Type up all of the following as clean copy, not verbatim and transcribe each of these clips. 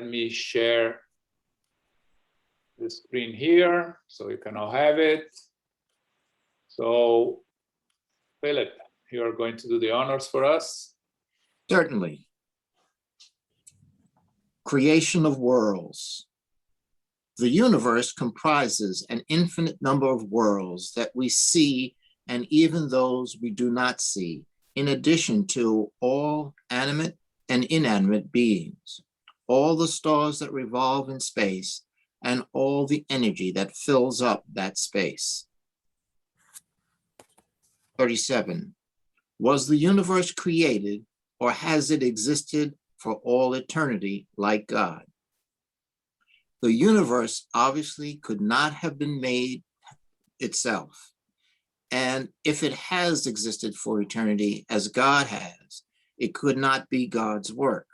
let me share the screen here so you can all have it. So, Philip, you are going to do the honors for us. Certainly. Creation of worlds. The universe comprises an infinite number of worlds that we see and even those we do not see, in addition to all animate and inanimate beings, all the stars that revolve in space, and all the energy that fills up that space. 37. Was the universe created, or has it existed for all eternity like God? The universe obviously could not have been made itself. And if it has existed for eternity as God has, it could not be God's work.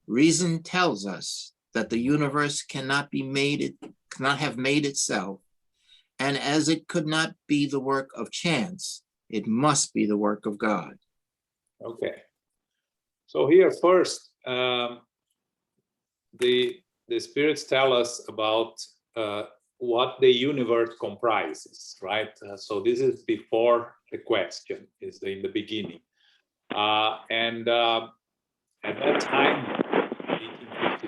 Reason tells us that the universe cannot have made itself, and as it could not be the work of chance, it must be the work of God. Okay. So here first, the spirits tell us about what the universe comprises, right? So this is before the question, is in the beginning. And at that time,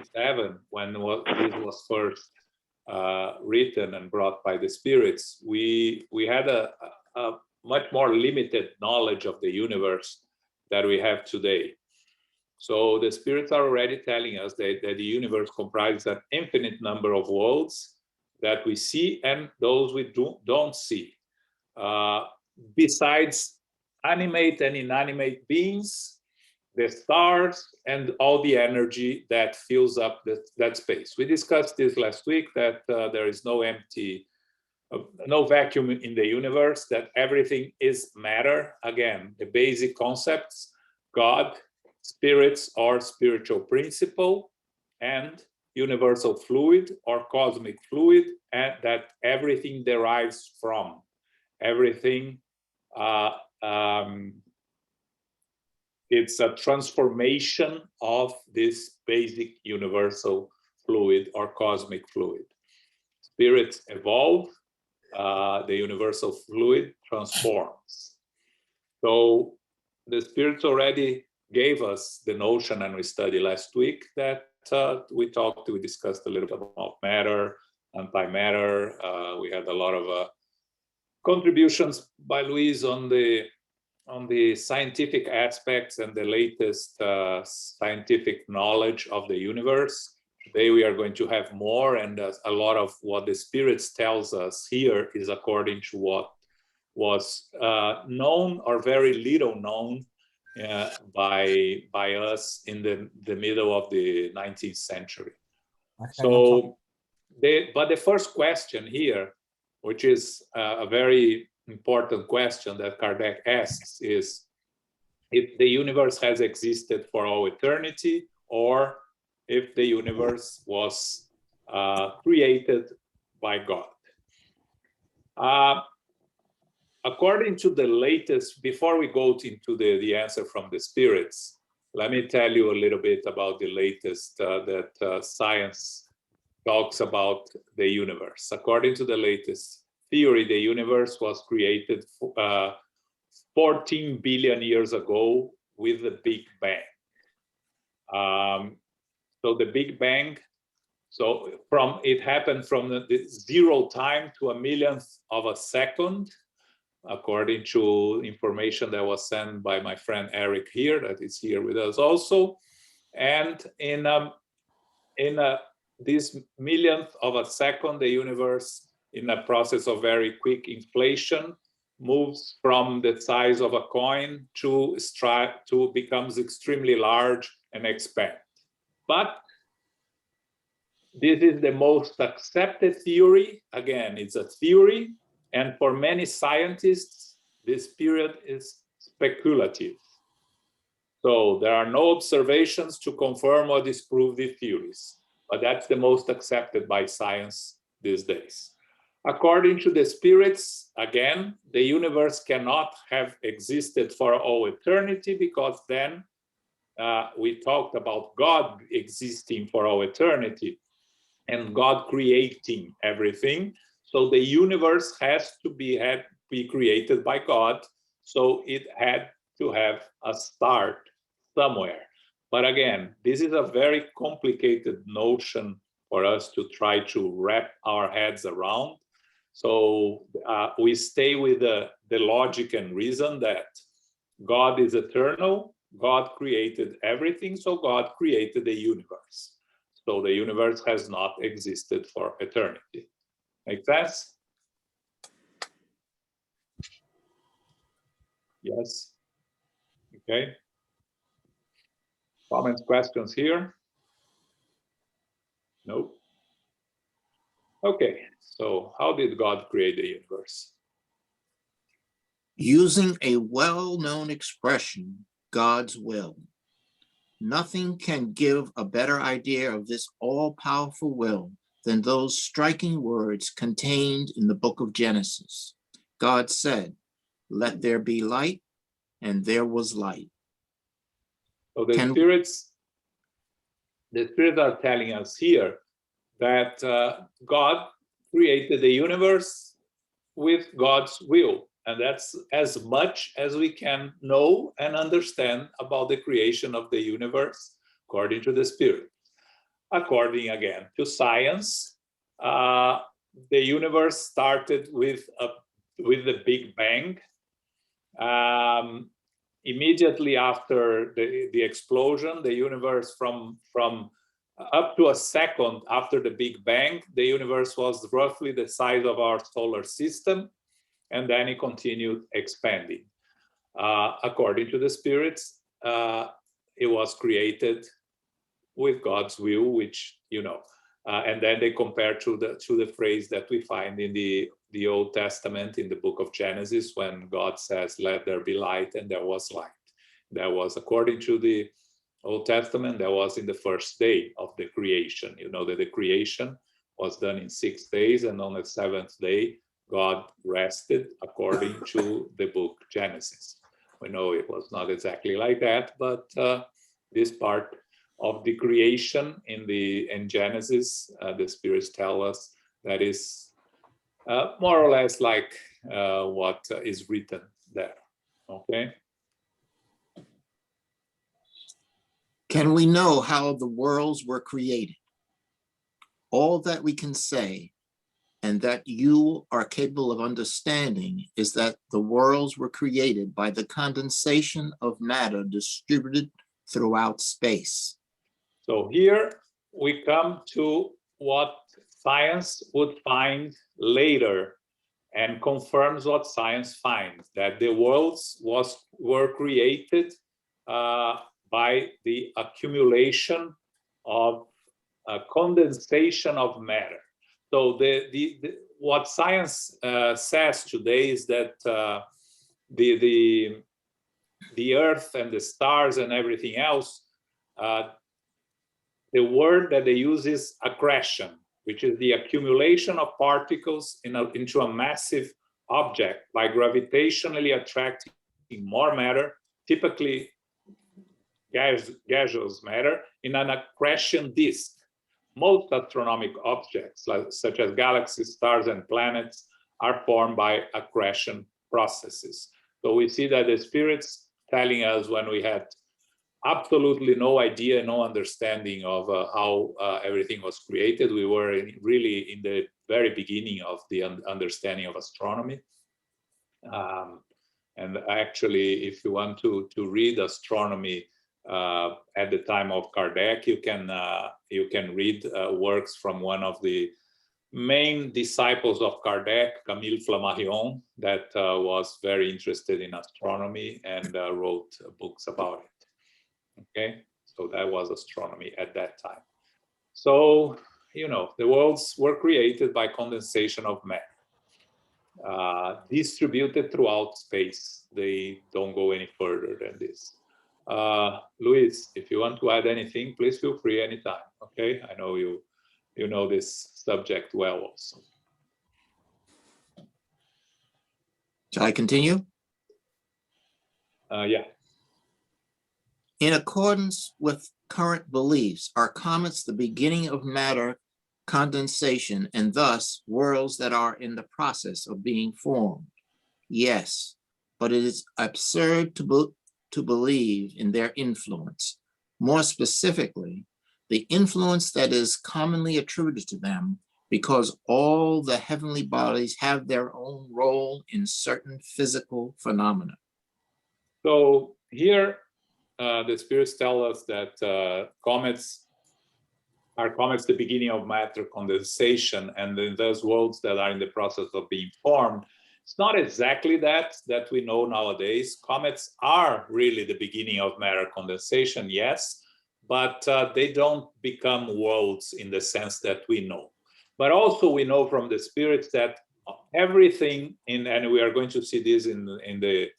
1857, when this was first written and brought by the spirits, we had a much more limited knowledge of the universe that we have today. So the spirits are already telling us that the universe comprises an infinite number of worlds that we see and those we don't see. Besides animate and inanimate beings, the stars, and all the energy that fills up that space. We discussed this last week, that there is no vacuum in the universe, that everything is matter. Again, the basic concepts, God, spirits or spiritual principle, and universal fluid or cosmic fluid, and that everything derives from. Everything, it's a transformation of this basic universal fluid or cosmic fluid. Spirits evolve, the universal fluid transforms. So the spirits already gave us the notion, and we studied last week, that we discussed a little bit about matter, antimatter. We had a lot of contributions by Luis on the scientific aspects and the latest scientific knowledge of the universe. Today we are going to have more, and a lot of what the spirits tells us here is according to what was known or very little known by us in the middle of the 19th century. Okay, so, but the first question here, which is a very important question that Kardec asks, is if the universe has existed for all eternity, or if the universe was created by God. According to the latest, before we go into the answer from the spirits, let me tell you a little bit about the latest that science talks about the universe. According to the latest theory, the universe was created 14 billion years ago with the Big Bang. So the Big Bang, so it happened from the zero time to a millionth of a second, according to information that was sent by my friend Eric here, that is here with us also. And in this millionth of a second, the universe, in a process of very quick inflation, moves from the size of a coin to becomes extremely large and expand. But this is the most accepted theory. Again, it's a theory. And for many scientists, this period is speculative. So there are no observations to confirm or disprove the theories, but that's the most accepted by science these days. According to the spirits, again, the universe cannot have existed for all eternity, because then we talked about God existing for all eternity and God creating everything. So the universe has to be created by God. So it had to have a start somewhere. But again, this is a very complicated notion for us to try to wrap our heads around. So we stay with the logic and reason that God is eternal, God created everything, so God created the universe. So the universe has not existed for eternity. Make sense? Yes. Okay. Comments, questions here? No. Okay. So how did God create the universe? Using a well-known expression, God's will. Nothing can give a better idea of this all-powerful will than those striking words contained in the book of Genesis. God said, "Let there be light," and there was light. So the spirits are telling us here that God created the universe with God's will. And that's as much as we can know and understand about the creation of the universe, according to the Spirit. According, again, to science, the universe started with the Big Bang. Immediately after the explosion, the universe from up to a second after the Big Bang, the universe was roughly the size of our solar system, and then it continued expanding. According to the spirits, it was created with God's will, which, and then they compare to the phrase that we find in the Old Testament in the book of Genesis, when God says, "Let there be light," and there was light. That was, according to the Old Testament, that was in the first day of the creation. You know that the creation was done in 6 days, and on the seventh day, God rested according to the book Genesis. We know it was not exactly like that, but this part of the creation in Genesis, the spirits tell us that is more or less like what is written there. Okay. Can we know how the worlds were created? All that we can say, and that you are capable of understanding, is that the worlds were created by the condensation of matter distributed throughout space. So here we come to what science would find later and confirms what science finds, that the worlds were created by the accumulation of condensation of matter. So what science says today is that the Earth and the stars and everything else, the word that they use is accretion, which is the accumulation of particles into a massive object by gravitationally attracting more matter, typically gaseous matter, in an accretion disk. Most astronomical objects, such as galaxies, stars, and planets, are formed by accretion processes. So we see that the spirits telling us, when we had absolutely no idea, no understanding of how everything was created, we were really in the very beginning of the understanding of astronomy. And actually, if you want to read astronomy at the time of Kardec, you can read works from one of the main disciples of Kardec, Camille Flammarion, that was very interested in astronomy and wrote books about it. Okay, so that was astronomy at that time. So, the worlds were created by condensation of matter, distributed throughout space. They don't go any further than this. Luis, if you want to add anything, please feel free anytime. Okay, I know you know this subject well also. Shall I continue? Yeah. In accordance with current beliefs, are comets the beginning of matter condensation and thus worlds that are in the process of being formed? Yes, but it is absurd to believe in their influence. More specifically, the influence that is commonly attributed to them, because all the heavenly bodies have their own role in certain physical phenomena. So here, the spirits tell us that comets are the beginning of matter condensation, and in those worlds that are in the process of being formed. It's not exactly that we know nowadays. Comets are really the beginning of matter condensation, yes, but they don't become worlds in the sense that we know. But also we know from the spirits that everything and we are going to see this in the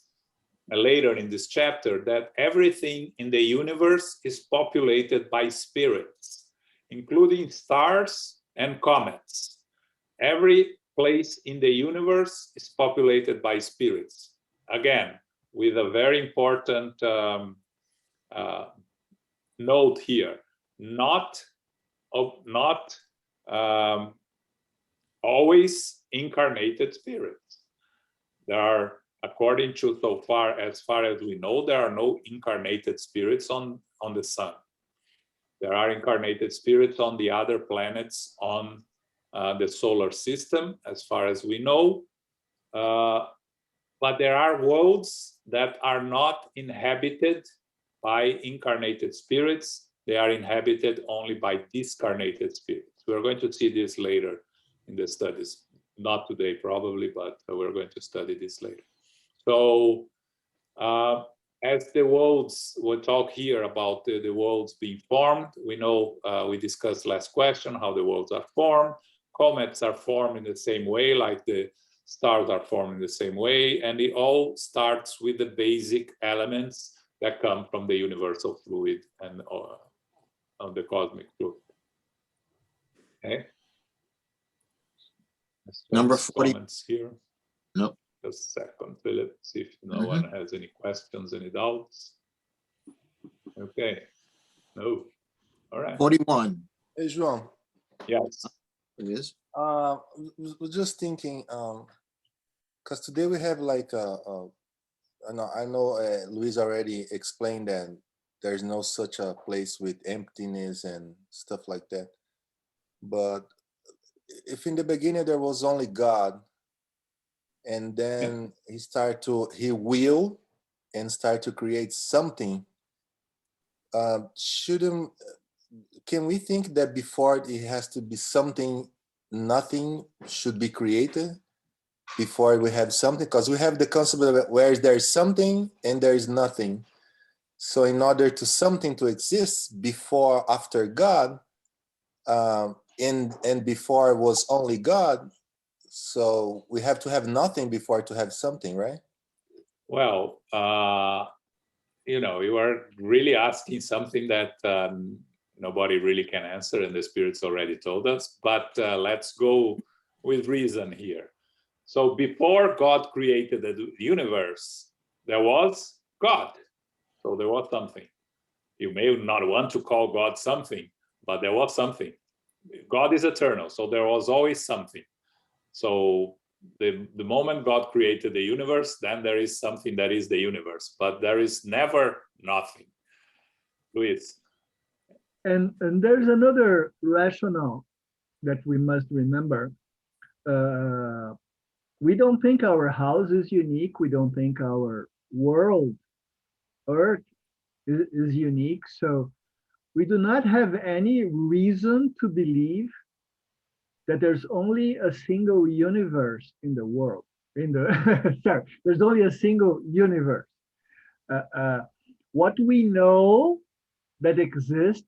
later in this chapter, that everything in the universe is populated by spirits, including stars and comets. Every place in the universe is populated by spirits. Again, with a very important note here, not always incarnated spirits. There are, according to as far as we know, there are no incarnated spirits on the sun. There are incarnated spirits on the other planets on the solar system, as far as we know. But there are worlds that are not inhabited by incarnated spirits. They are inhabited only by discarnated spirits. We're going to see this later in the studies. Not today, probably, but we're going to study this later. So as the worlds, we'll talk here about the worlds being formed. We know, we discussed last question, how the worlds are formed. Comets are formed in the same way, like the stars are formed in the same way. And it all starts with the basic elements that come from the universal fluid and of the cosmic fluid. Okay. Number 40. Comments here. Nope. Just a second, Philip, see if no one has any questions, any doubts. Okay. No. All right. 41. Hey, João. Yes. It is. Was just thinking, because today we have like I know Luis already explained that there's no such a place with emptiness and stuff like that. But if in the beginning there was only God, and then he will and start to create something, can we think that before it has to be something, nothing should be created before we have something? Because we have the concept of where there's something and there is nothing. So in order to something to exist before, after God, and before it was only God, so we have to have nothing before to have something, right? Well, you are really asking something that nobody really can answer, and the spirits already told us. But let's go with reason here. So before God created the universe, there was God. So there was something. You may not want to call God something, but there was something. God is eternal, so there was always something. So the moment God created the universe, then there is something that is the universe, but there is never nothing. Luis. And there's another rationale that we must remember. We don't think our house is unique. We don't think our world, Earth, is unique. So we do not have any reason to believe that there's only a single universe in the world. Sorry, there's only a single universe. What we know that exists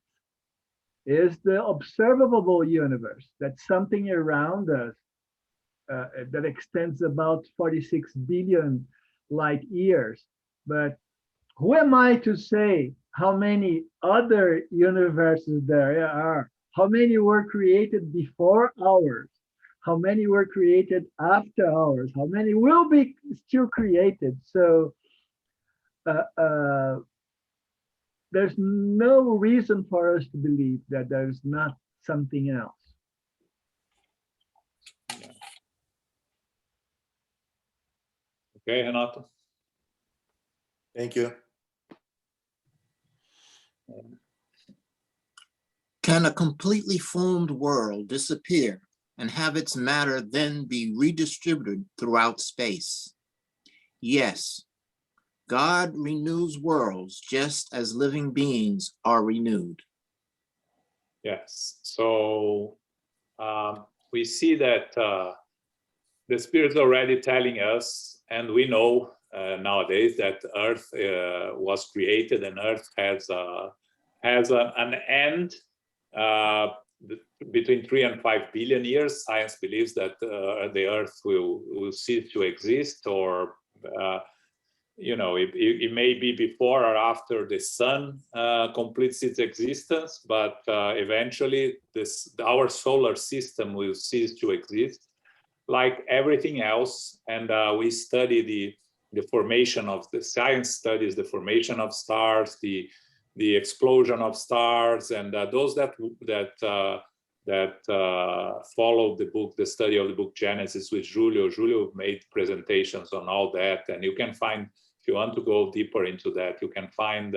is the observable universe. That's something around us that extends about 46 billion light years. But who am I to say how many other universes there are? How many were created before ours? How many were created after ours? How many will be still created? So there's no reason for us to believe that there's not something else. Okay, Renato. Thank you. Can a completely formed world disappear and have its matter then be redistributed throughout space? Yes. God renews worlds just as living beings are renewed. Yes. So we see that the Spirit is already telling us, and we know nowadays that Earth was created, and Earth has an end between 3 and 5 billion years. Science believes that the Earth will cease to exist, or it may be before or after the sun completes its existence, but eventually our solar system will cease to exist, like everything else. And we study the formation of the science studies, the formation of stars, the explosion of stars, and those that followed the study of the book Genesis with Julio. Julio made presentations on all that, and you can find, if you want to go deeper into that, you can find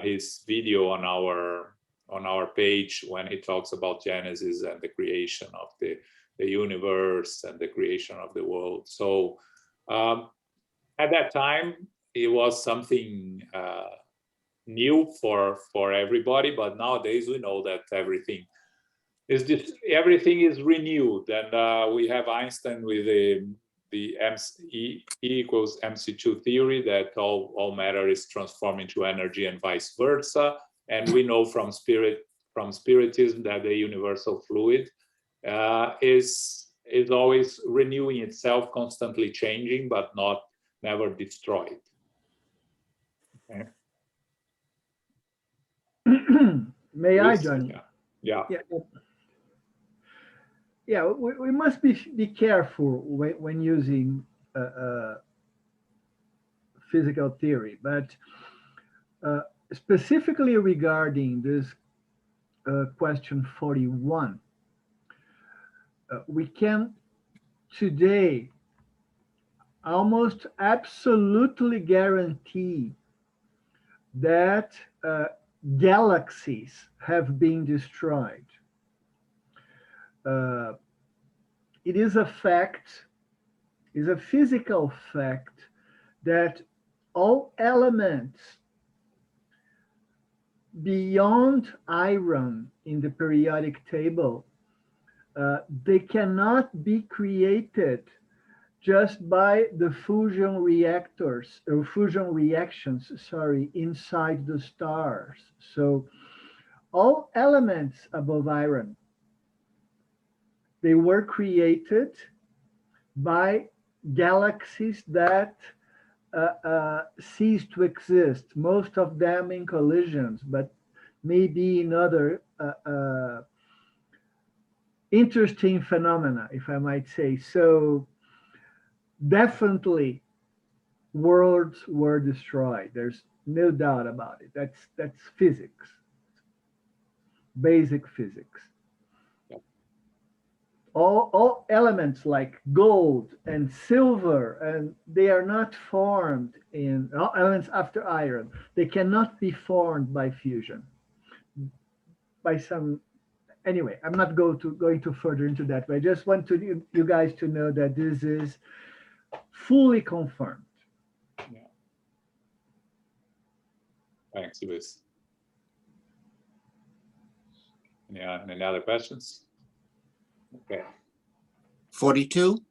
his video on our page when he talks about Genesis and the creation of the universe and the creation of the world. So at that time, it was something new for everybody, but nowadays we know that everything is renewed, and we have Einstein with the E equals MC2 theory, that all matter is transformed into energy and vice versa. And we know from spiritism that the universal fluid is always renewing itself, constantly changing, but never destroyed. Okay. May I, Johnny? Yeah. Yeah, we must be careful when using physical theory, but specifically regarding this question 41, we can today almost absolutely guarantee that galaxies have been destroyed. It is a fact, is a physical fact, that all elements beyond iron in the periodic table, they cannot be created just by the fusion reactors or fusion reactions, inside the stars. So all elements above iron, they were created by galaxies that cease to exist, most of them in collisions, but maybe in other interesting phenomena, if I might say. So definitely worlds were destroyed. There's no doubt about it. That's physics, basic physics. All elements like gold and silver, and they are not formed in elements after iron. They cannot be formed by fusion. By some, anyway, I'm not going to further into that, but I just want you guys to know that this is fully confirmed. Yeah. Thanks, Luis. Any other questions? Okay. 42.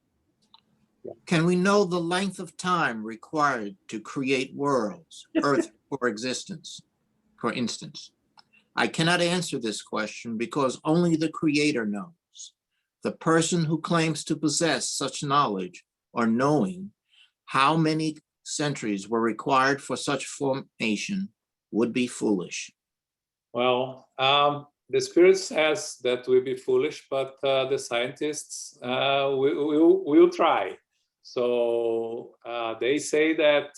Yeah. Can we know the length of time required to create worlds, Earth for existence, for instance? I cannot answer this question because only the Creator knows. The person who claims to possess such knowledge or knowing how many centuries were required for such formation would be foolish. Well, the Spirit says that we'll be foolish, but the scientists will try. So they say that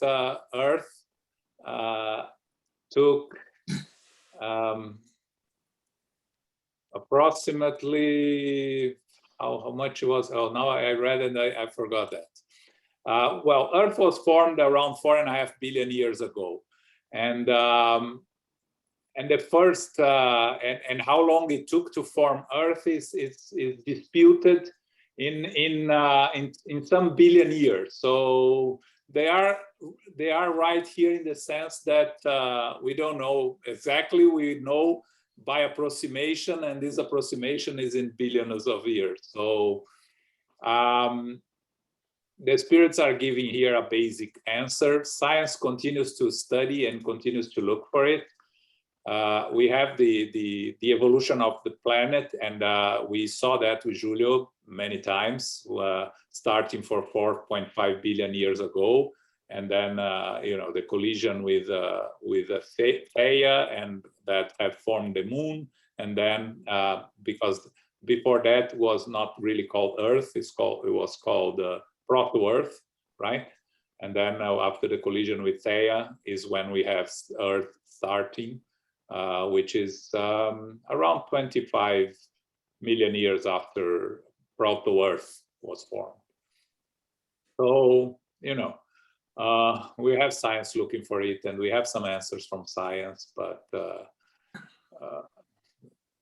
Earth took approximately, how much it was? Oh, now I read and I forgot that. Well, Earth was formed around 4.5 billion years ago. And the first, and how long it took to form Earth is disputed in some billion years. So they are right here in the sense that we don't know exactly. We know by approximation, and this approximation is in billions of years. So the spirits are giving here a basic answer. Science continues to study and continues to look for it. We have the evolution of the planet, and we saw that with Julio many times, starting for 4.5 billion years ago, and then the collision with Theia, and that have formed the moon, and then because before that was not really called Earth, it was called Proto-Earth, right? And then now after the collision with Theia is when we have Earth starting. Which is around 25 million years after Proto-Earth was formed. So, we have science looking for it, and we have some answers from science, but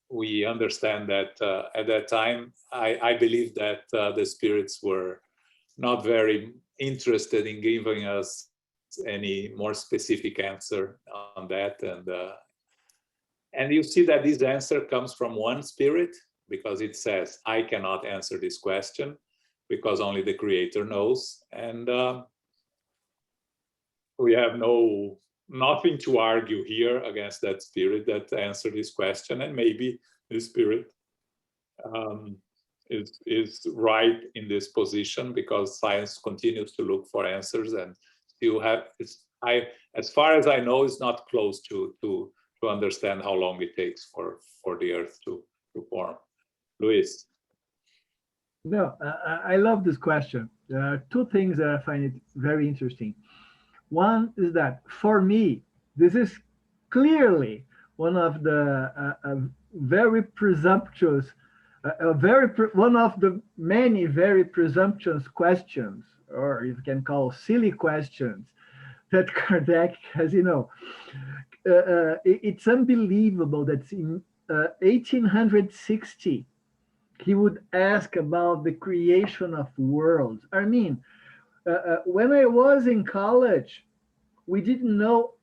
we understand that at that time, I believe that the spirits were not very interested in giving us any more specific answer on that, and you see that this answer comes from one spirit, because it says, I cannot answer this question because only the Creator knows. And we have nothing to argue here against that spirit that answered this question. And maybe the spirit is right in this position, because science continues to look for answers, and still have, as far as I know, it's not close to understand how long it takes for the Earth to form. Luis. No, I love this question. There are two things that I find it very interesting. One is that for me, this is clearly one of the very presumptuous, one of the many very presumptuous questions, or you can call silly questions, that Kardec has, it's unbelievable that in 1860, he would ask about the creation of worlds. I mean, when I was in college, we didn't know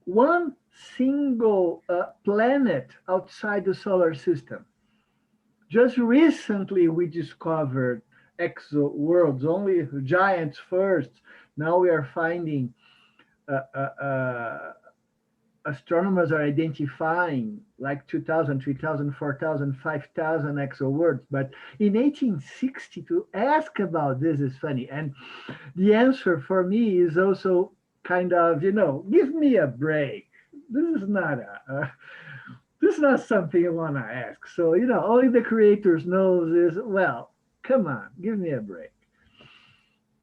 one single planet outside the solar system. Just recently, we discovered exo worlds, only giants first. Now we are finding astronomers are identifying like 2,000, 3,000, 4,000, 5,000 exoworlds. But in 1860, to ask about this is funny. And the answer for me is also kind of, give me a break. This is not something you want to ask. So, only the creators knows is, well, come on, give me a break.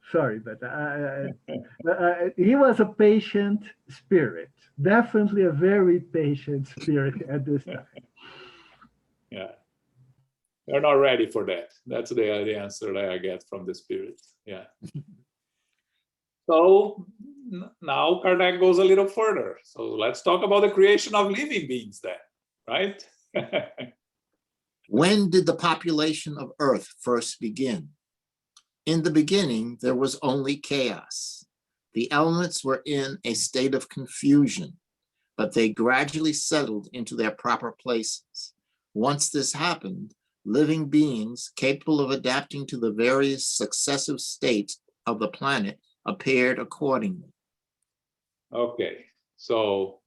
Sorry, but he was a patient spirit, definitely a very patient spirit at this time. Yeah, they're not ready for that. That's the answer that I get from the spirits. Yeah. So now Kardec goes a little further. So let's talk about the creation of living beings then, right? When did the population of Earth first begin? In the beginning, there was only chaos. The elements were in a state of confusion, but they gradually settled into their proper places. Once this happened, living beings capable of adapting to the various successive states of the planet appeared accordingly. Okay, so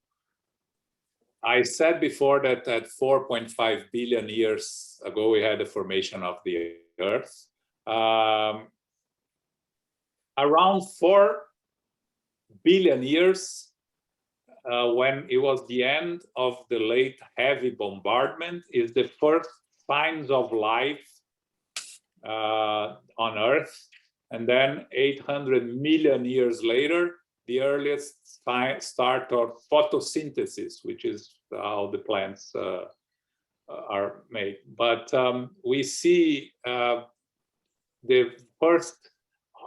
I said before that at 4.5 billion years ago, we had the formation of the Earth. Around 4 billion years, when it was the end of the late heavy bombardment, is the first signs of life on Earth. And then 800 million years later, the earliest start of photosynthesis, which is how the plants are made. But we see the first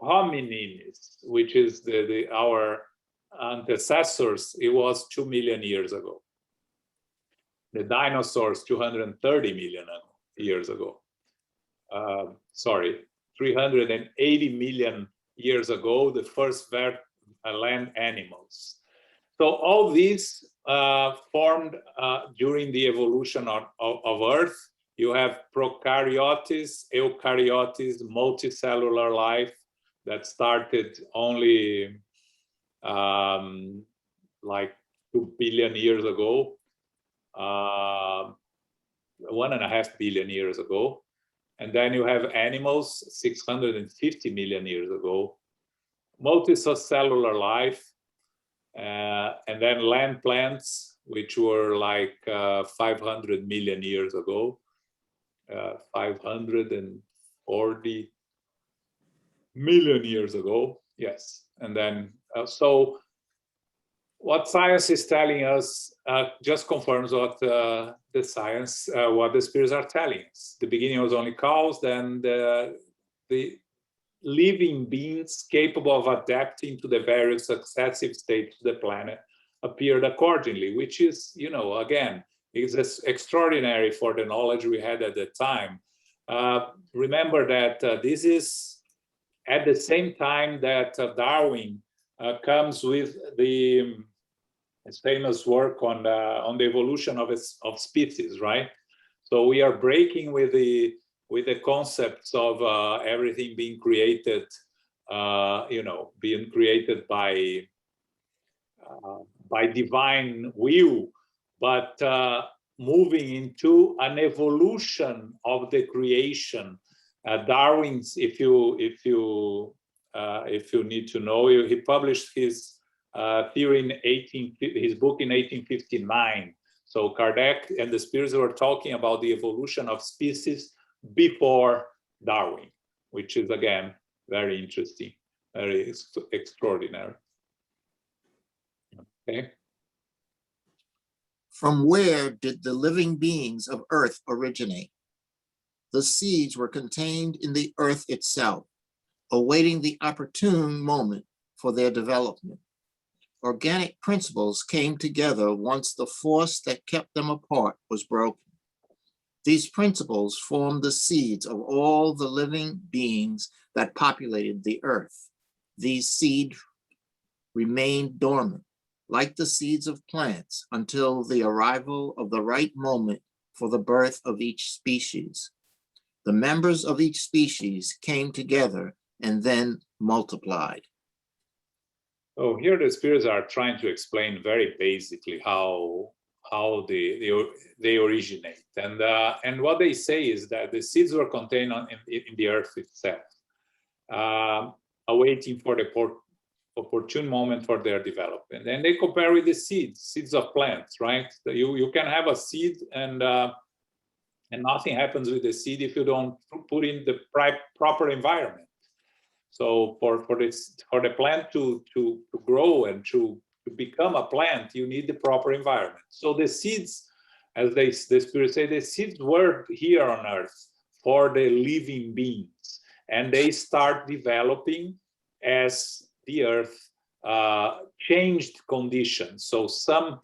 hominins, which is our ancestors, it was 2 million years ago. The dinosaurs, 230 million years ago. Sorry, 380 million years ago, the first land animals. So all these formed during the evolution of Earth. You have prokaryotes, eukaryotes, multicellular life that started only like 2 billion years ago, 1.5 billion years ago. And then you have animals 650 million years ago, multicellular life, and then land plants, which were like 500 million years ago, 540 million years ago, yes. And then, so what science is telling us just confirms what the science, what the spirits are telling us. The beginning was only cows, then the living beings capable of adapting to the various successive states of the planet appeared accordingly, which is, you know, again, is extraordinary for the knowledge we had at the time. Remember that this is at the same time that Darwin comes with his famous work on the evolution of species, right? So we are breaking with the concepts of everything being created, you know, being created by divine will, but moving into an evolution of the creation. Darwin's, if you need to know, he published his theory in his book in 1859. So Kardec and the spirits were talking about the evolution of species before Darwin, which is again very interesting, very extraordinary. Okay. From where did the living beings of Earth originate? The seeds were contained in the earth itself, awaiting the opportune moment for their development. Organic principles came together once the force that kept them apart was broken. These principles formed the seeds of all the living beings that populated the earth. These seeds remained dormant, like the seeds of plants, until the arrival of the right moment for the birth of each species. The members of each species came together and then multiplied. Oh, here the spirits are trying to explain very basically how they originate, and what they say is that the seeds were contained in the earth itself, awaiting for the opportune moment for their development. And they compare with the seeds of plants, right? You can have a seed and nothing happens with the seed if you don't put in the proper environment. So for the plant to grow and to become a plant, you need the proper environment. So the seeds, as the spirits say, the seeds were here on earth for the living beings, and they start developing as the earth changed conditions. So some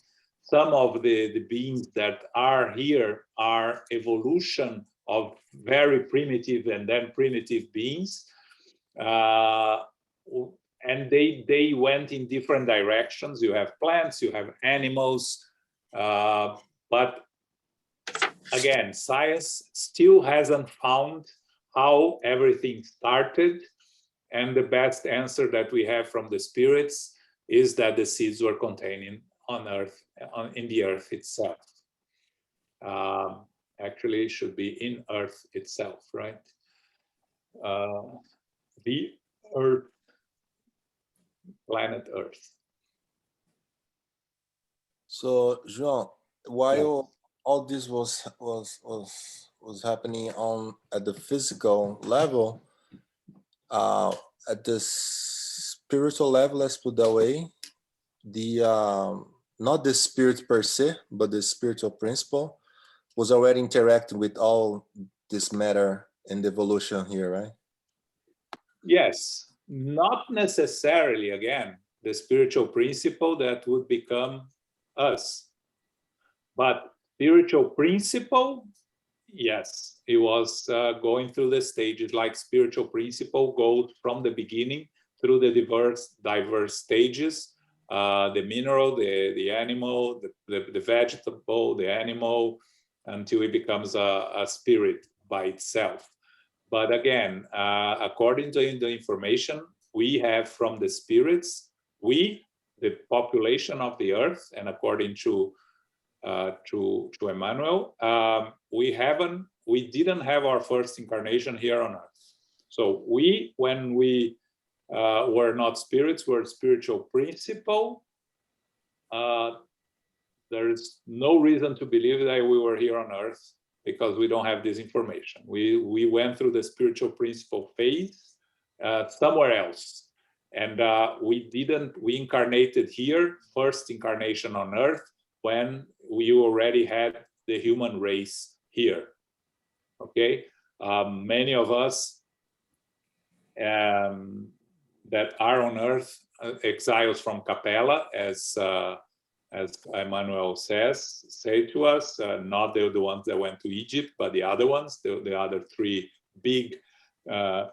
of the beings that are here are evolution of very primitive and then primitive beings. And they went in different directions. You have plants, you have animals, but again, science still hasn't found how everything started. And the best answer that we have from the spirits is that the seeds were contained on earth, in the earth itself. Actually, it should be in earth itself, right? The earth, planet Earth. So, João, while all this was happening at the physical level, at the spiritual level, let's put that way, the not the spirit per se, but the spiritual principle was already interacting with all this matter and evolution here, right? Yes, not necessarily, again, the spiritual principle that would become us. But spiritual principle, yes, it was going through the stages, like spiritual principle goes from the beginning through the diverse stages, the mineral, the animal, the vegetable, the animal, until it becomes a spirit by itself. But again, according to the information we have from the spirits, we, the population of the earth, and according to Emmanuel, we didn't have our first incarnation here on earth. So we, when we were not spirits, were spiritual principle. There is no reason to believe that we were here on earth, because we don't have this information. We went through the spiritual principle phase somewhere else. And we incarnated here, first incarnation on earth, when we already had the human race here. Okay, many of us that are on earth, exiles from Capella, as Emmanuel say to us, not the ones that went to Egypt, but the other ones, the other three big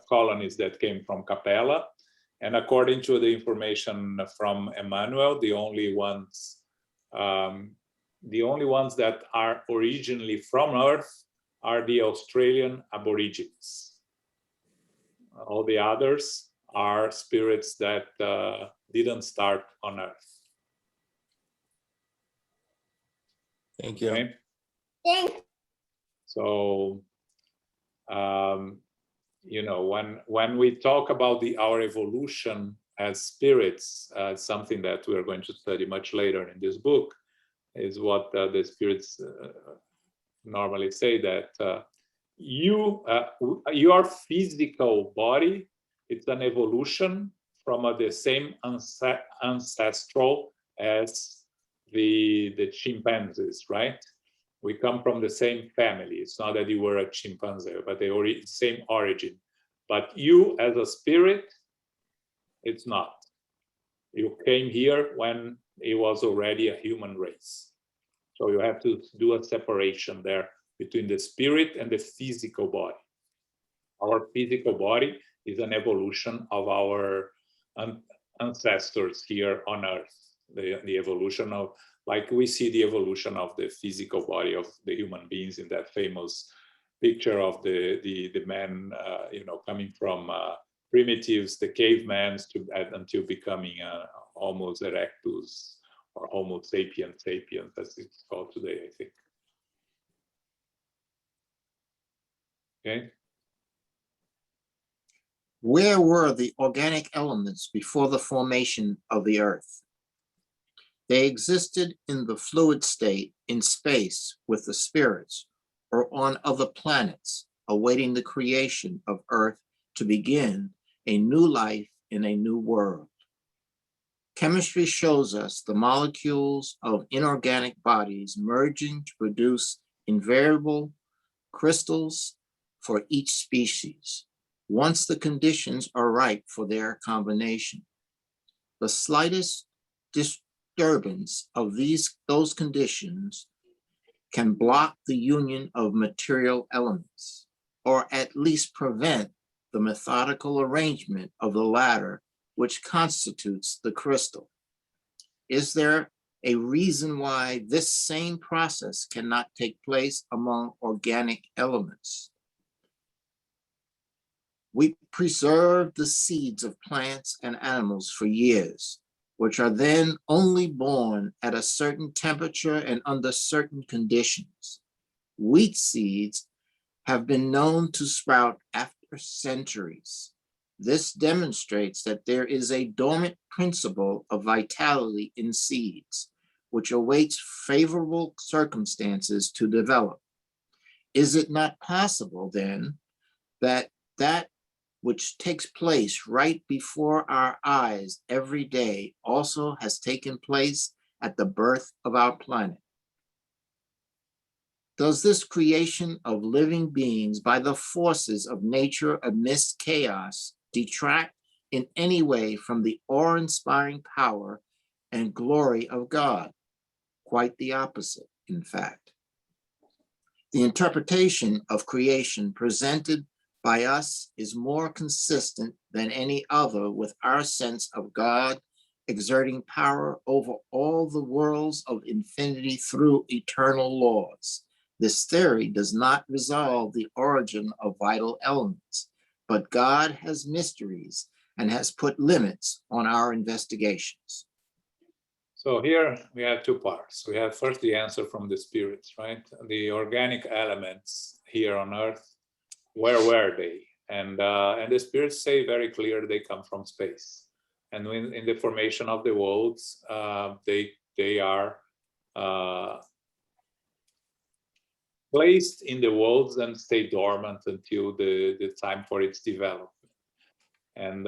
colonies that came from Capella. And according to the information from Emmanuel, the only ones that are originally from Earth are the Australian Aborigines. All the others are spirits that didn't start on Earth. Thank you. Okay? So, you know, when we talk about our evolution as spirits, something that we are going to study much later in this book, is what the spirits normally say, that your physical body, it's an evolution from the same ancestral as the chimpanzees, right? We come from the same family. It's not that you were a chimpanzee, but the same origin. But you, as a spirit, it's not. You came here when it was already a human race. So you have to do a separation there between the spirit and the physical body. Our physical body is an evolution of our ancestors here on Earth. The evolution of, like we see the evolution of the physical body of the human beings in that famous picture of the man, you know, coming from primitives, the cavemans, until becoming Homo erectus or Homo sapiens, as it's called today, I think. Okay. Where were the organic elements before the formation of the earth? They existed in the fluid state in space with the spirits, or on other planets, awaiting the creation of earth to begin a new life in a new world. Chemistry shows us the molecules of inorganic bodies merging to produce invariable crystals for each species, once the conditions are ripe for their combination. The slightest disturbance of those conditions can block the union of material elements, or at least prevent the methodical arrangement of the latter, which constitutes the crystal. Is there a reason why this same process cannot take place among organic elements? We preserve the seeds of plants and animals for years, which are then only born at a certain temperature and under certain conditions. Wheat seeds have been known to sprout after centuries. This demonstrates that there is a dormant principle of vitality in seeds, which awaits favorable circumstances to develop. Is it not possible then that which takes place right before our eyes every day, also has taken place at the birth of our planet. Does this creation of living beings by the forces of nature amidst chaos detract in any way from the awe-inspiring power and glory of God? Quite the opposite, in fact. The interpretation of creation presented by us is more consistent than any other with our sense of God exerting power over all the worlds of infinity through eternal laws. This theory does not resolve the origin of vital elements, but God has mysteries and has put limits on our investigations. So here we have two parts. We have first the answer from the spirits, right? The organic elements here on Earth, where were they? And the spirits say very clear they come from space. And when in the formation of the worlds, they are placed in the worlds and stay dormant until the time for its development. And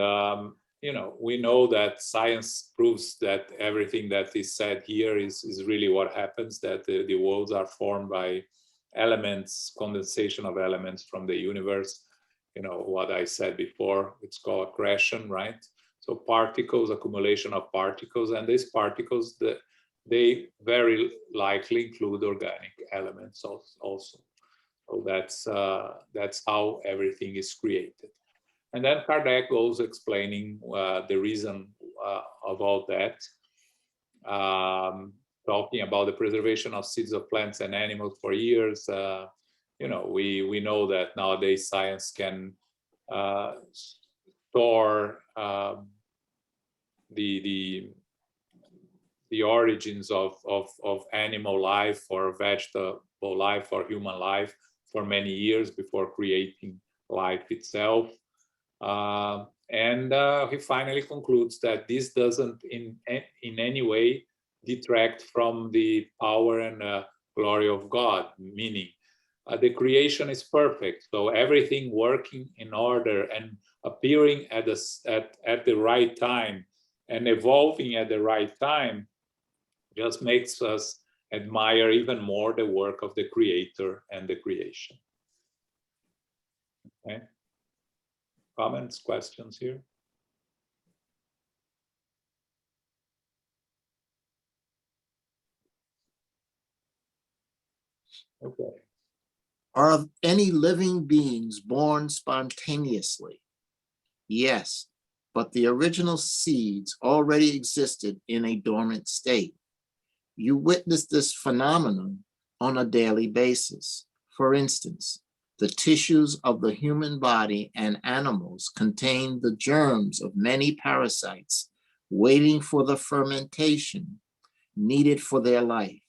you know, we know that science proves that everything that is said here is really what happens, that the worlds are formed by elements, condensation of elements from the universe. You know, what I said before, it's called accretion, right? So particles, accumulation of particles, and these particles, they very likely include organic elements also. So that's how everything is created. And then Kardec goes explaining the reason of all that, talking about the preservation of seeds of plants and animals for years. You know, we know that nowadays science can store the origins of animal life or vegetable life or human life for many years before creating life itself. And he finally concludes that this doesn't in any way detract from the power and glory of God, meaning the creation is perfect. So everything working in order and appearing at the right time and evolving at the right time just makes us admire even more the work of the Creator and the creation. Okay. Comments, questions here? Okay. Are any living beings born spontaneously? Yes, but the original seeds already existed in a dormant state. You witness this phenomenon on a daily basis. For instance, the tissues of the human body and animals contain the germs of many parasites waiting for the fermentation needed for their life.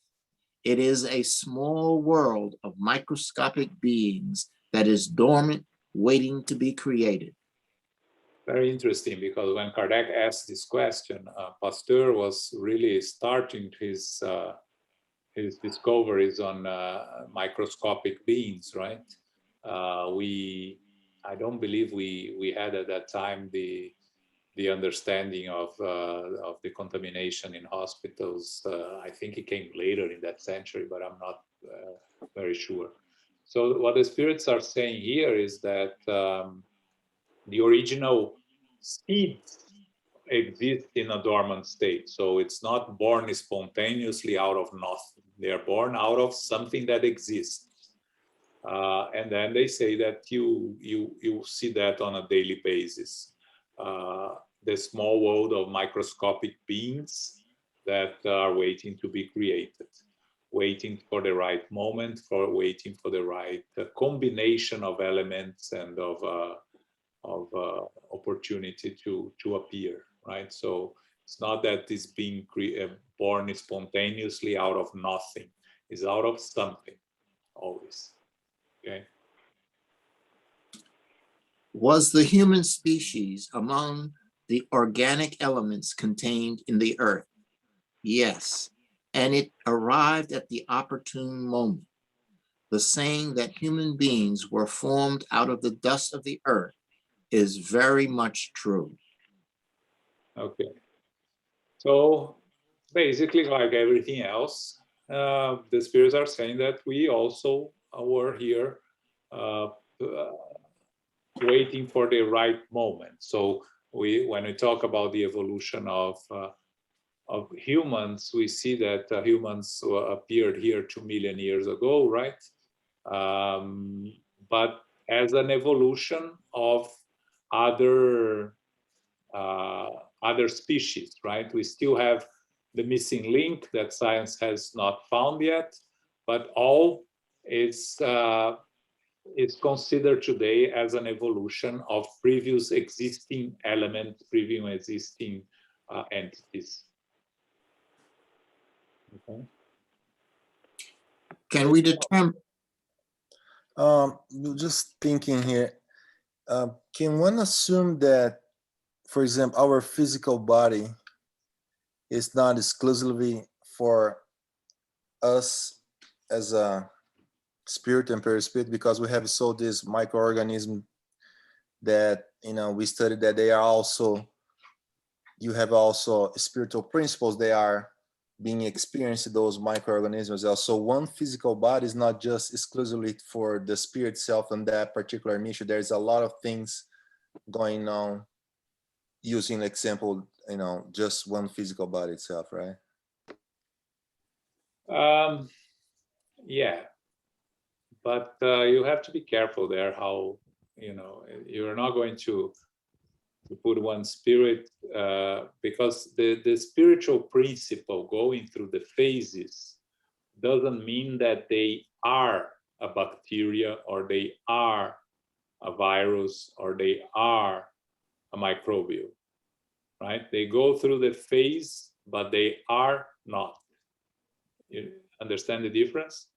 It is a small world of microscopic beings that is dormant, waiting to be created. Very interesting, because when Kardec asked this question, Pasteur was really starting his discoveries on microscopic beings, right? I don't believe we had at that time the understanding of the contamination in hospitals. I think it came later in that century, but I'm not very sure. So what the spirits are saying here is that the original seeds exist in a dormant state. So it's not born spontaneously out of nothing. They are born out of something that exists. And then they say that you see that on a daily basis. The small world of microscopic beings that are waiting to be created, waiting for the right moment, waiting for the right combination of elements and of opportunity to appear, right? So it's not that it's being born spontaneously out of nothing. It's out of something, always. Okay. Was the human species among the organic elements contained in the earth? Yes, and it arrived at the opportune moment. The saying that human beings were formed out of the dust of the earth is very much true. Okay. So basically, like everything else, the spirits are saying that we also were here waiting for the right moment. So when we talk about the evolution of humans, we see that humans appeared here 2 million years ago, right? But as an evolution of other species, right? We still have the missing link that science has not found yet, but all is considered today as an evolution of previous existing elements, previous existing entities. Okay. Can we determine? Just thinking here, can one assume that, for example, our physical body is not exclusively for us as a spirit and perispirit, because we have so this microorganism that, you know, we studied that they are also, you have also spiritual principles, they are being experienced, those microorganisms. Also, one physical body is not just exclusively for the spirit self and that particular mission. There's a lot of things going on, using example, you know, just one physical body itself, right? Yeah, but you have to be careful there how, you know, you're not going to put one spirit, because the spiritual principle going through the phases doesn't mean that they are a bacteria or they are a virus or they are a microbial, right? They go through the phase, but they are not. You understand the difference?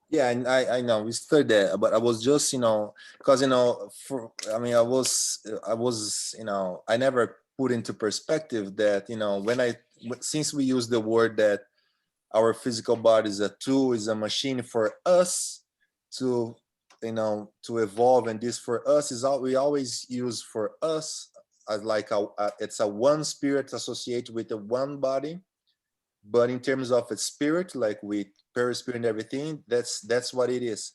Yeah, and I know we studied that, but I was just, you know, because, you know, I was, you know, I never put into perspective that, you know, since we use the word that our physical body is a tool, is a machine for us to, you know, to evolve, and this for us is all we always use for us as like it's a one spirit associated with the one body. But in terms of its spirit, like with perispirit and everything, that's what it is,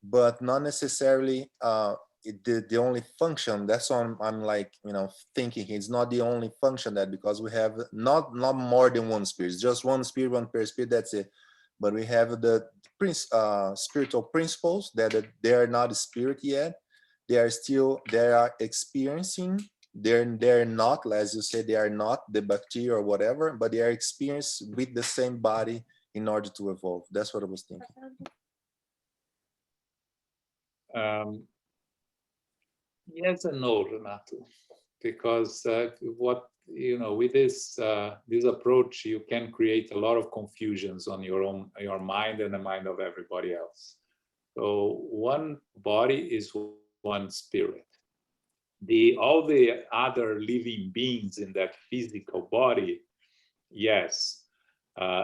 but not necessarily the only function. That's what I'm like, you know, thinking it's not the only function, that because we have not more than one spirit, just one spirit, one perispirit, that's it. But we have the spiritual principles that they are not spirit yet. They are experiencing. They're not, as you said, they are not the bacteria or whatever, but they are experienced with the same body in order to evolve. That's what I was thinking. Yes and no, Renato, because what, you know, with this this approach, you can create a lot of confusions on your mind and the mind of everybody else. So one body is one spirit. All the other living beings in that physical body, yes,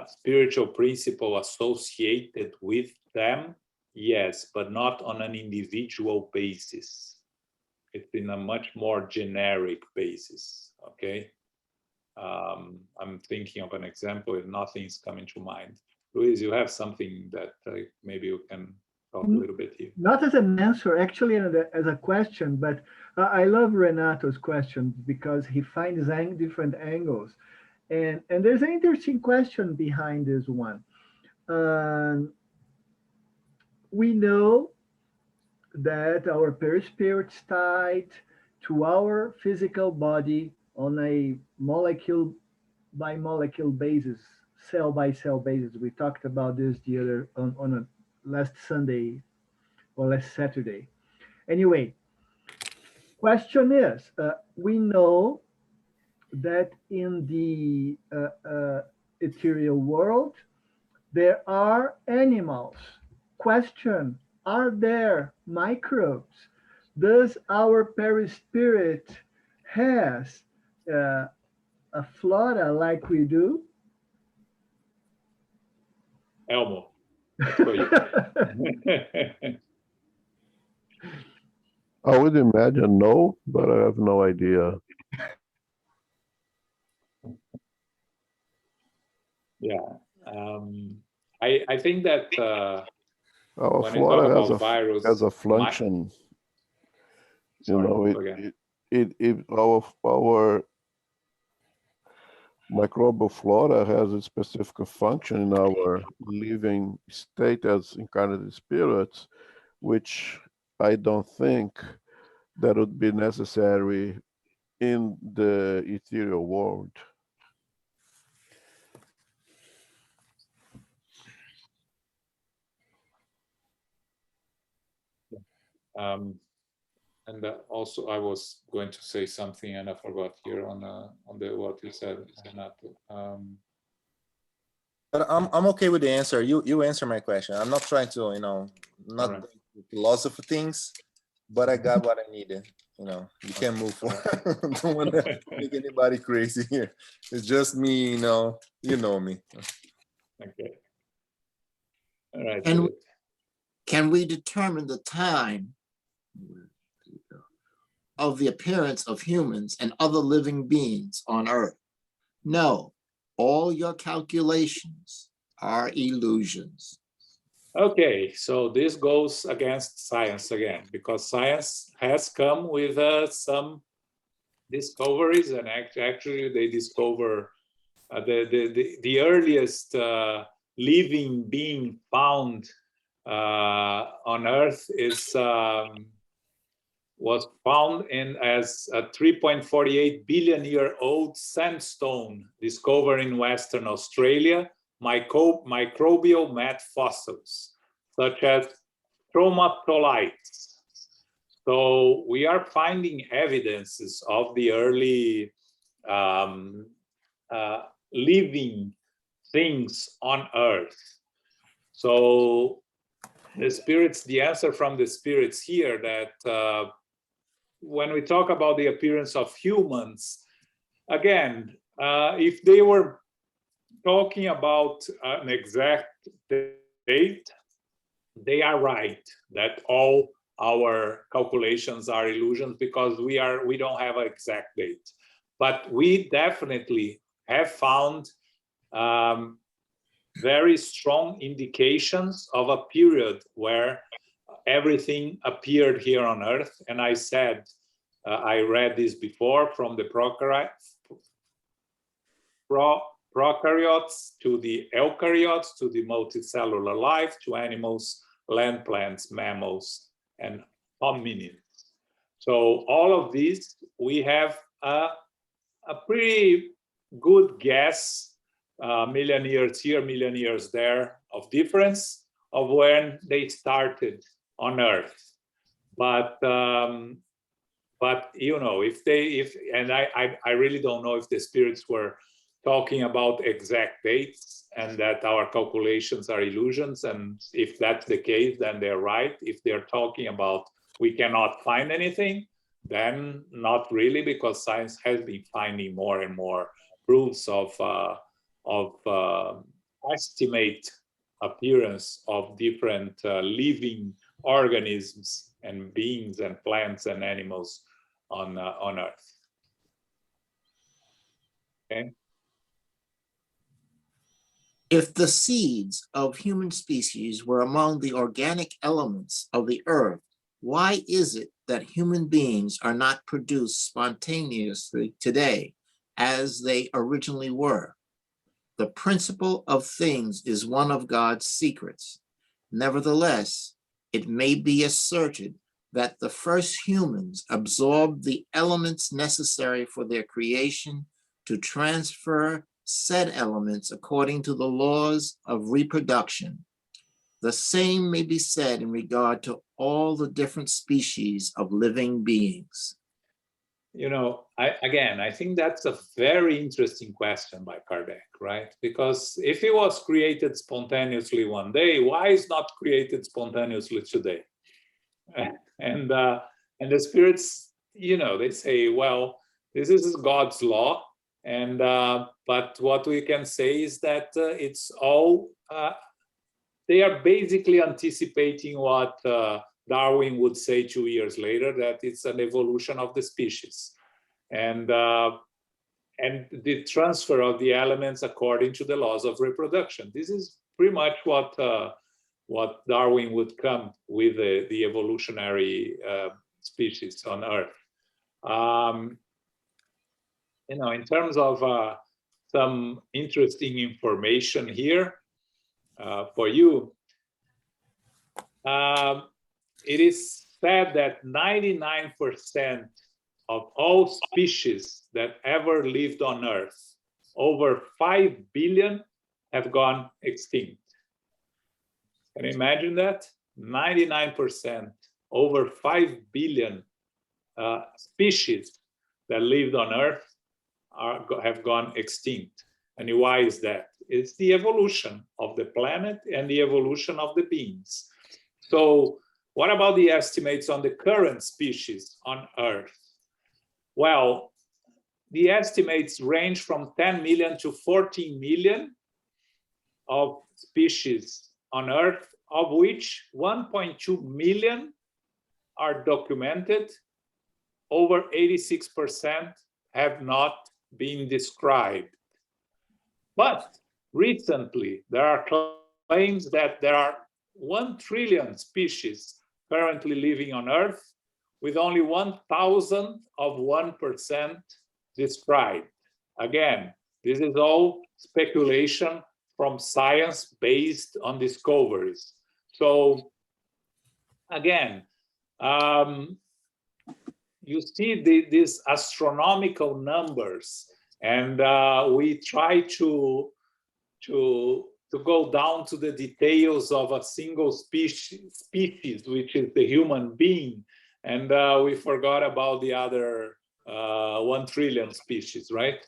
spiritual principle associated with them, yes, but not on an individual basis. It's in a much more generic basis, okay? I'm thinking of an example if nothing's coming to mind. Luis, you have something that maybe you can talk a little bit here. Not as an answer, actually as a question, but I love Renato's question because he finds different angles. And there's an interesting question behind this one. We know that our perispirit's tied to our physical body on a molecule by molecule basis, cell by cell basis. We talked about this the other on a last Sunday or last Saturday. Anyway, question is, we know that in the ethereal world, there are animals. Question, are there microbes? Does our perispirit has a flora like we do? Elmo, for you. I would imagine no, but I have no idea. Yeah. I think that Our when we talk flora about virus, has a function. You know, our microbial flora has a specific function in our living state as incarnate spirits, which I don't think that would be necessary in the ethereal world. and also I was going to say something and I forgot here on the what you said, Renato. But I'm okay with the answer. You answer my question. I'm not trying to, not Right. philosophy things, but I got what I needed. You can move forward. Don't want to make anybody crazy here. It's just me, you know me. Okay. All right. And good. can we determine the time of the appearance of humans and other living beings on Earth? No, all your calculations are illusions. Okay, so this goes against science again, because science has come with some discoveries, and actually they discover the earliest living being found on Earth is was found as a 3.48 billion year old sandstone discovered in Western Australia, microbial mat fossils, such as stromatolites. So we are finding evidences of the early living things on Earth. So the answer from the spirits here that when we talk about the appearance of humans, again, if they were talking about an exact date, they are right that all our calculations are illusions because we don't have an exact date. But we definitely have found very strong indications of a period where everything appeared here on Earth. And I said, I read this before, from the prokaryotes to the eukaryotes to the multicellular life to animals, land plants, mammals, and hominids. So all of these, we have a pretty good guess, million years here, million years there, of difference of when they started on Earth. But I really don't know if the spirits were talking about exact dates and that our calculations are illusions. And if that's the case, then they're right. If they're talking about we cannot find anything, then not really, because science has been finding more and more proofs of estimate appearance of different living organisms and beings and plants and animals on Earth. Okay. If the seeds of human species were among the organic elements of the earth, why is it that human beings are not produced spontaneously today as they originally were? The principle of things is one of God's secrets. Nevertheless, it may be asserted that the first humans absorbed the elements necessary for their creation to transfer said elements according to the laws of reproduction. The same may be said in regard to all the different species of living beings. I think that's a very interesting question by Kardec, right? Because if it was created spontaneously one day, why is not created spontaneously today? And the spirits, they say, well, this is God's law, and but what we can say is that it's all they are basically anticipating what Darwin would say 2 years later that it's an evolution of the species. And the transfer of the elements according to the laws of reproduction. This is pretty much what Darwin would come with the evolutionary species on Earth. In terms of some interesting information here for you, it is said that 99% of all species that ever lived on Earth, over 5 billion, have gone extinct. Can you imagine that? 99%, over 5 billion species that lived on Earth have gone extinct. And why is that? It's the evolution of the planet and the evolution of the beings. So what about the estimates on the current species on Earth? Well, the estimates range from 10 million to 14 million of species on Earth, of which 1.2 million are documented. Over 86% have not been described. But recently, there are claims that there are 1 trillion species currently living on Earth, with only 1,000 of 1% described. Again, this is all speculation from science based on discoveries. So again, you see these astronomical numbers, and we try to go down to the details of a single species, which is the human being, and we forgot about the other 1 trillion species, right?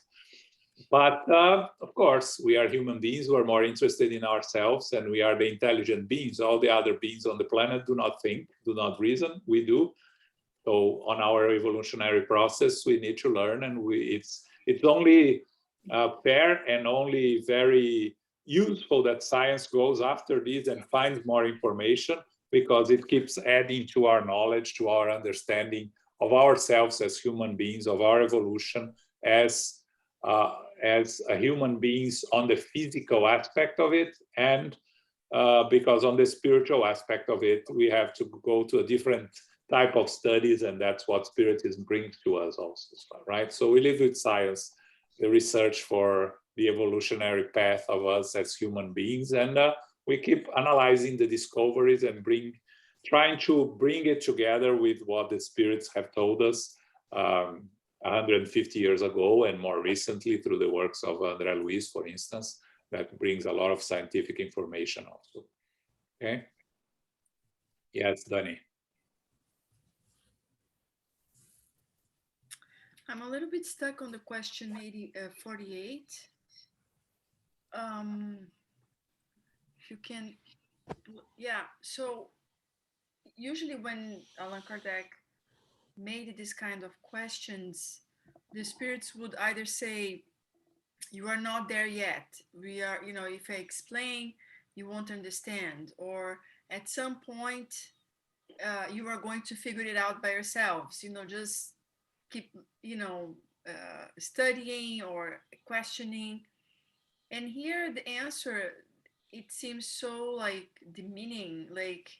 But of course, we are human beings who are more interested in ourselves, and we are the intelligent beings. All the other beings on the planet do not think, do not reason. We do. So on our evolutionary process, we need to learn, and it's only fair and only very useful that science goes after this and finds more information, because it keeps adding to our knowledge, to our understanding of ourselves as human beings, of our evolution as human beings on the physical aspect of it, and because on the spiritual aspect of it, we have to go to a different type of studies, and that's what Spiritism brings to us also, right? So we live with science, the research for the evolutionary path of us as human beings, and we keep analyzing the discoveries and trying to bring it together with what the spirits have told us 150 years ago, and more recently through the works of André Luiz, for instance, that brings a lot of scientific information also. Okay? Yes, Dani. I'm a little bit stuck on the question 48. If you can, yeah. So usually when Allan Kardec made this kind of questions, the spirits would either say, you are not there yet. We are, if I explain, you won't understand. Or at some point, you are going to figure it out by yourselves, just keep, studying or questioning. And here the answer, it seems so like demeaning, like,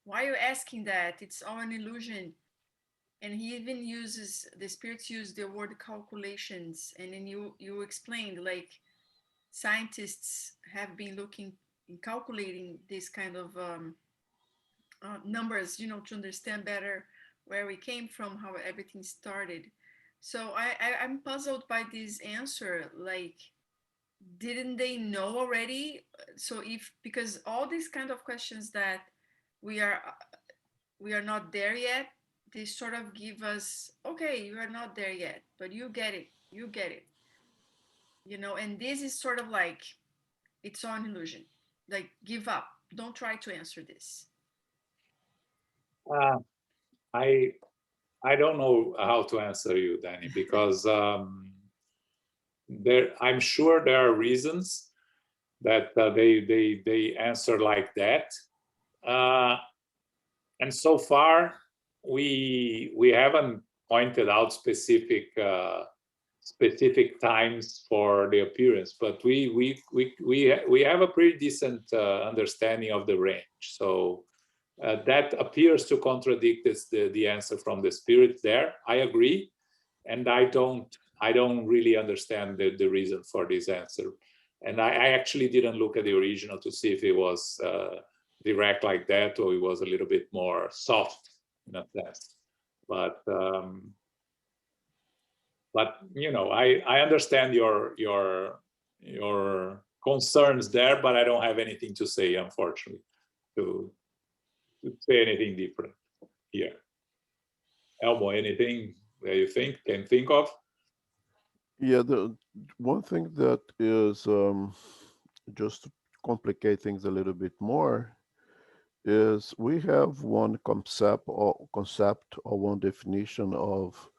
why are you asking that? It's all an illusion. And he even the spirits use the word calculations. And then you explained, like, scientists have been looking and calculating this kind of numbers, to understand better where we came from, how everything started. So I'm puzzled by this answer. Like, didn't they know already? So because all these kind of questions that we are not there yet, they sort of give us, okay, you are not there yet, but you get it, and this is sort of like, it's all an illusion. Like, give up, don't try to answer this. I don't know how to answer you, Dani, because I'm sure there are reasons that they answer like that, and so far we haven't pointed out specific times for the appearance, but we have a pretty decent understanding of the range. So that appears to contradict the answer from the spirit there. I agree, and I don't really understand the reason for this answer. And I actually didn't look at the original to see if it was direct like that or it was a little bit more soft in a sense. But you know, I understand your concerns there, but I don't have anything to say, unfortunately, to say anything different here. Elmo, anything that you can think of? Yeah, the one thing that is just to complicate things a little bit more is we have one concept or one definition of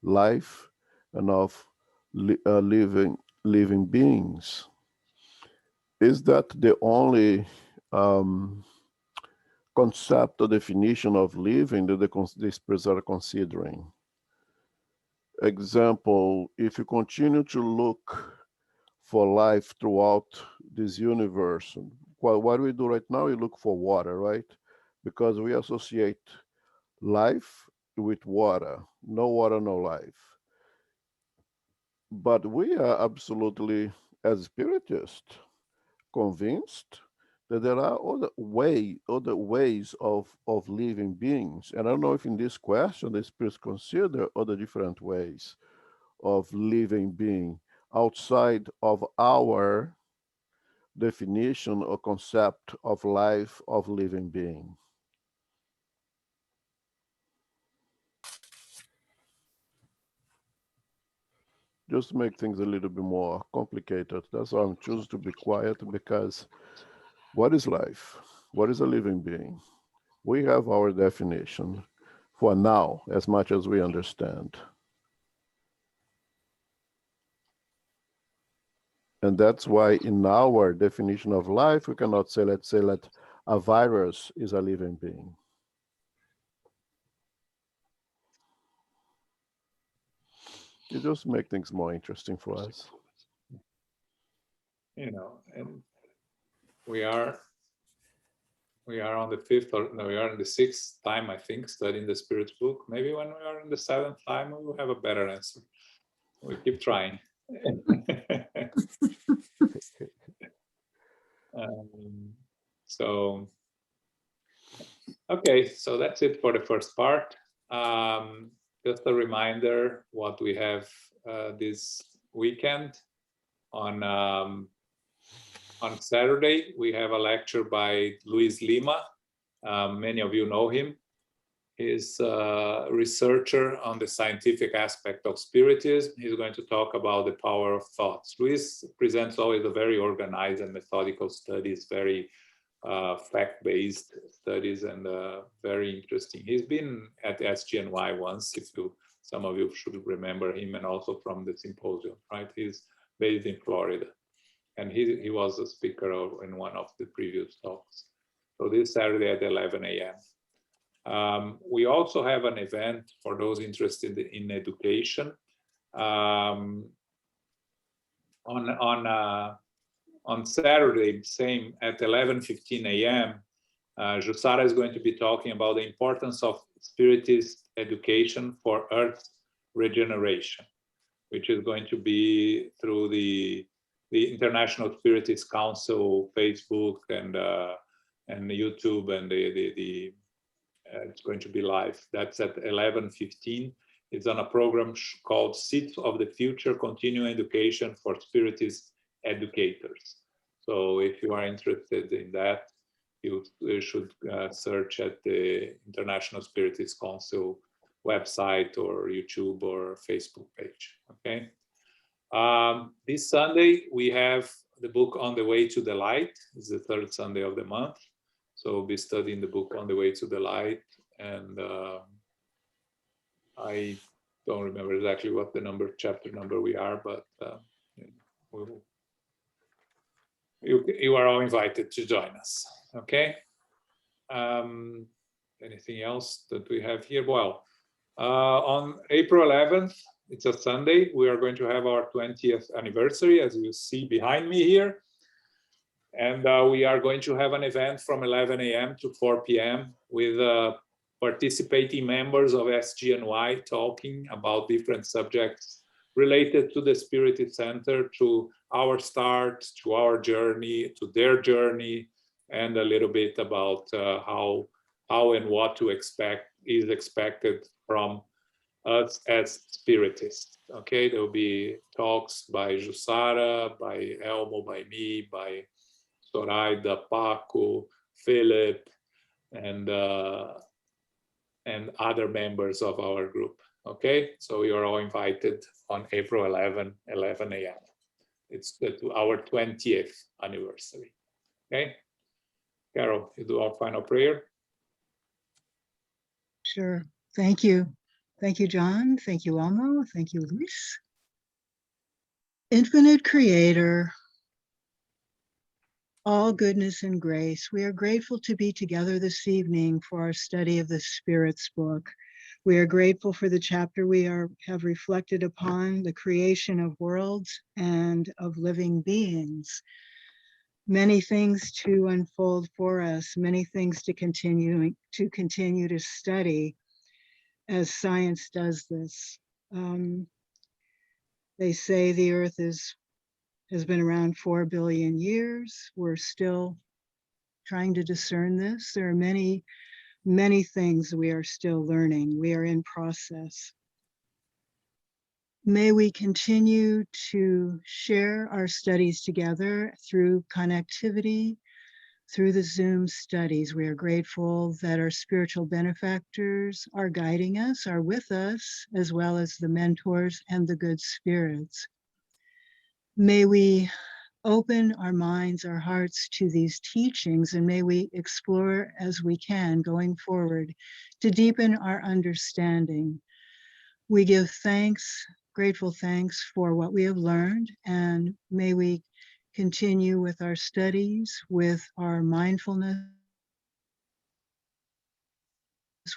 life and of living beings. Is that the only concept or definition of living that the spirits are considering? Example, if you continue to look for life throughout this universe, what do we do right now? We look for water, right? Because we associate life with water. No water, no life. But we are absolutely, as spiritists, convinced that there are other ways of living beings. And I don't know if in this question the spirits consider other different ways of living being outside of our definition or concept of life of living being. Just to make things a little bit more complicated. That's why I'm choosing to be quiet, because what is life? What is a living being? We have our definition for now, as much as we understand. And that's why in our definition of life, we cannot say, let's say that a virus is a living being. It just make things more interesting for us. You know, and we are on the fifth, or no, we are in the sixth time, I think, studying the Spirit's book. Maybe when we are in the seventh time, we will have a better answer. We keep trying. So, okay, so that's it for the first part. Just a reminder what we have this weekend. On Saturday, we have a lecture by Luis Lima. Many of you know him. He's a researcher on the scientific aspect of spiritism. He's going to talk about the power of thoughts. Luis presents always a very organized and methodical studies, very fact-based studies, and very interesting. He's been at SGNY once, some of you should remember him, and also from the symposium, right? He's based in Florida, and he was a speaker in one of the previous talks. So this Saturday at 11 a.m. We also have an event for those interested in education. On Saturday, same at 11:15 a.m., Jussara is going to be talking about the importance of spiritist education for Earth's regeneration, which is going to be through the International Spiritist Council Facebook and YouTube, and it's going to be live. That's at 11:15. It's on a program called Seeds of the Future, Continuing Education for Spiritist Educators. So if you are interested in that, you should search at the International Spiritist Council website or YouTube or Facebook page, okay? This Sunday, we have the book On the Way to the Light. It's the third Sunday of the month. So we'll be studying the book On the Way to the Light. And I don't remember exactly what the chapter number we are, but you are all invited to join us, okay? anything else that we have here? Well, on April 11th, it's a Sunday, we are going to have our 20th anniversary, as you see behind me here. And we are going to have an event from 11 a.m. to 4 p.m. with participating members of SGNY talking about different subjects related to the Spirit Center, to our start, to our journey, to their journey, and a little bit about how and what to expect is expected from us as Spiritists. Okay, there will be talks by Jussara, by Elmo, by me, by Zoraida, Paco, Philip, and other members of our group. Okay, so you are all invited on April 11 a.m. It's our 20th anniversary. Okay, Carol, you do our final prayer. Sure. Thank you. Thank you, John. Thank you, Elmo. Thank you, Luis. Infinite Creator, all goodness and grace, we are grateful to be together this evening for our study of the Spirit's book. We are grateful for the chapter we have reflected upon, the creation of worlds and of living beings. Many things to unfold for us, many things to continue to study as science does this. They say the Earth has been around 4 billion years. We're still trying to discern this. There are many, many things we are still learning. We are in process. May we continue to share our studies together through connectivity, through the Zoom studies. We are grateful that our spiritual benefactors are guiding us, are with us, as well as the mentors and the good spirits. May we open our minds, our hearts to these teachings, and may we explore as we can going forward to deepen our understanding. We give thanks, grateful thanks for what we have learned, and may we continue with our studies, with our mindfulness,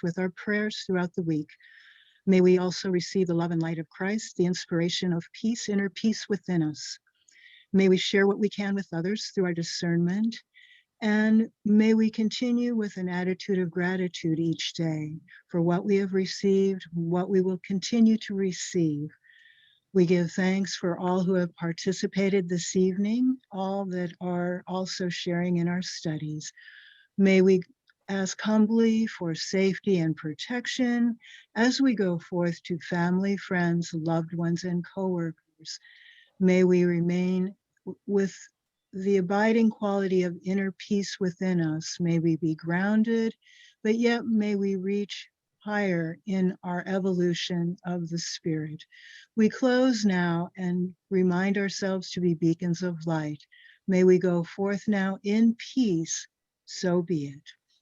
with our prayers throughout the week. May we also receive the love and light of Christ, the inspiration of peace, inner peace within us. May we share what we can with others through our discernment, and may we continue with an attitude of gratitude each day for what we have received, what we will continue to receive. We give thanks for all who have participated this evening, all that are also sharing in our studies. May we ask humbly for safety and protection as we go forth to family, friends, loved ones, and coworkers. May we remain with the abiding quality of inner peace within us. May we be grounded, but yet may we reach higher in our evolution of the Spirit. We close now and remind ourselves to be beacons of light. May we go forth now in peace, so be it.